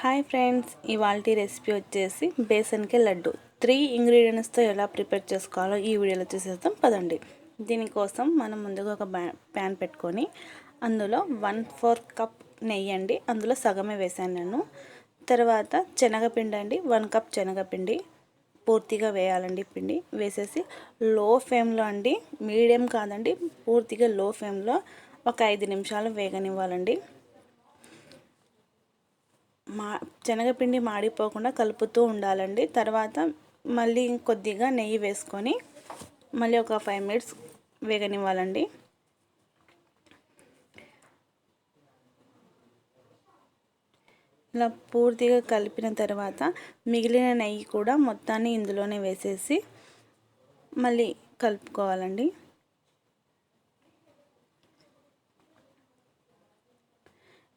Hi friends, ఇవాల్టి recipe వచ్చేసి బేసన్కి లడ్డు 3 ఇంగ్రీడియంట్స్తో ఎలా ప్రిపేర్ చేసుకోవాలో ఈ వీడియోలో చూసేద్దాం పదండి. దీనికోసం మనం ముందుగా ఒక ప్యాన్ పెట్టుకొని అందులో 1/4 కప్ నెయ్యి అండి, అందులో సగమే వేసాను నేను. తర్వాత శనగపిండి అండి, 1 కప్ శనగపిండి పూర్తిగా వేయాలండి. పిండి వేసేసి లో ఫ్లేమ్లో అండి, మీడియం కాదండి, పూర్తిగా లో ఫ్లేమ్లో ఒక 5 నిమిషాలు వేగనివ్వాలండి. శనగపిండి మాడిపోకుండా కలుపుతూ ఉండాలండి. తర్వాత మళ్ళీ కొద్దిగా నెయ్యి వేసుకొని మళ్ళీ ఒక 5 మినిట్స్ వేగనివ్వాలండి. ఇలా పూర్తిగా కలిపిన తర్వాత మిగిలిన నెయ్యి కూడా మొత్తాన్ని ఇందులోనే వేసేసి మళ్ళీ కలుపుకోవాలండి.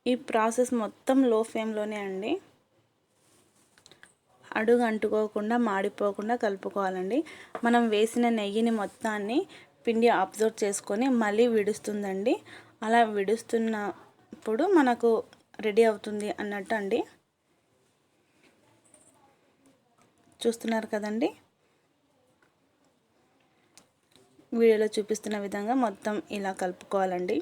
ఈ ప్రాసెస్ మొత్తం లో ఫ్లేమ్లోనే అండి, అడుగు అంటుకోకుండా మాడిపోకుండా కలుపుకోవాలండి. మనం వేసిన నెయ్యిని మొత్తాన్ని పిండి అబ్జర్వ్ చేసుకొని మళ్ళీ విడుస్తుందండి. అలా విడుస్తున్నప్పుడు మనకు రెడీ అవుతుంది అన్నట్టు అండి. చూస్తున్నారు కదండి, వీడియోలో చూపిస్తున్న విధంగా మొత్తం ఇలా కలుపుకోవాలండి.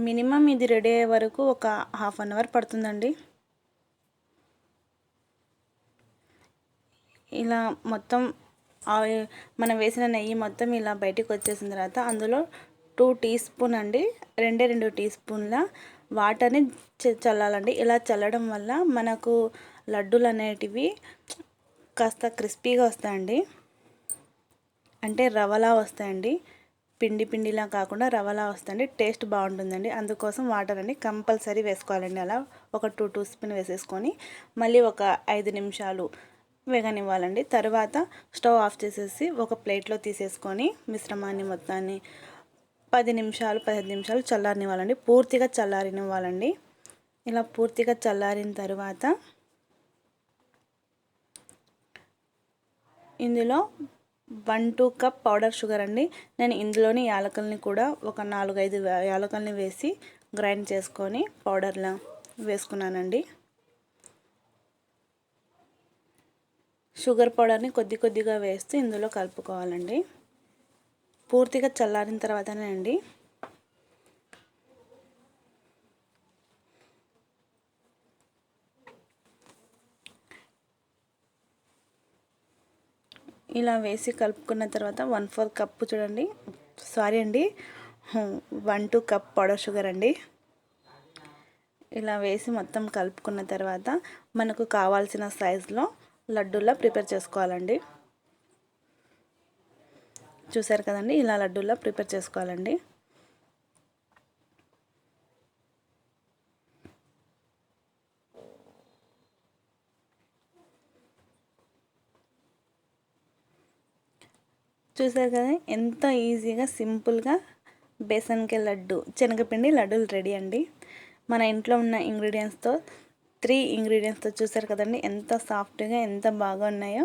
మినిమం ఇది రెడీ అయ్యే వరకు ఒక హాఫ్ అన్ అవర్ పడుతుందండి. ఇలా మొత్తం మనం వేసిన నెయ్యి మొత్తం ఇలా బయటికి వచ్చేసిన తర్వాత అందులో 2 టీ స్పూన్ అండి, 2 టీ స్పూన్ల వాటర్ని చల్లాలండి. ఇలా చల్లడం వల్ల మనకు లడ్డూలు అనేటివి కాస్త క్రిస్పీగా వస్తాయండి, అంటే రవలా వస్తాయండి. పిండిలా కాకుండా రవలా వస్తుంది, టేస్ట్ బాగుంటుందండి. అందుకోసం వాటర్ అండి కంపల్సరీ వేసుకోవాలండి. అలా ఒక 2 స్పూన్ వేసేసుకొని మళ్ళీ ఒక 5 నిమిషాలు వేగనివ్వాలండి. తర్వాత స్టవ్ ఆఫ్ చేసేసి ఒక ప్లేట్లో తీసేసుకొని మిశ్రమాన్ని మొత్తాన్ని 15 నిమిషాలు చల్లారనివ్వాలండి. పూర్తిగా చల్లారనివ్వాలండి. ఇలా పూర్తిగా చల్లారిన తర్వాత ఇందులో 1-2 కప్ పౌడర్ షుగర్ అండి. నేను ఇందులోని యాలకుల్ని కూడా ఒక 4-5 యాలకుల్ని వేసి గ్రైండ్ చేసుకొని పౌడర్లా వేసుకున్నానండి. షుగర్ పౌడర్ని కొద్దిగా వేస్తూ ఇందులో కలుపుకోవాలండి. పూర్తిగా చల్లారిన తర్వాతనే అండి. ఇలా వేసి కలుపుకున్న తర్వాత 1/4 కప్పు చూడండి, సారీ అండి, 1-2 కప్ పౌడర్ షుగర్ అండి. ఇలా వేసి మొత్తం కలుపుకున్న తర్వాత మనకు కావాల్సిన సైజులో లడ్డూలా ప్రిపేర్ చేసుకోవాలండి. చూసారు కదండి, ఇలా లడ్డూలా ప్రిపేర్ చేసుకోవాలండి. చూసారు కదా, ఎంత ఈజీగా సింపుల్గా బేసన్కి లడ్డు, శనగపిండి లడ్డూలు రెడీ అండి. మన ఇంట్లో ఉన్న ఇంగ్రీడియంట్స్తో 3 ఇంగ్రీడియంట్స్తో చూసారు కదండి, ఎంత సాఫ్ట్గా ఎంత బాగా ఉన్నాయో.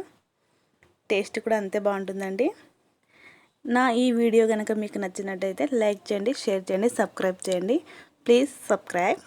టేస్ట్ కూడా అంతే బాగుంటుందండి. నా ఈ వీడియో కనుక మీకు నచ్చినట్టయితే లైక్ చేయండి, షేర్ చేయండి, సబ్స్క్రైబ్ చేయండి. Please subscribe.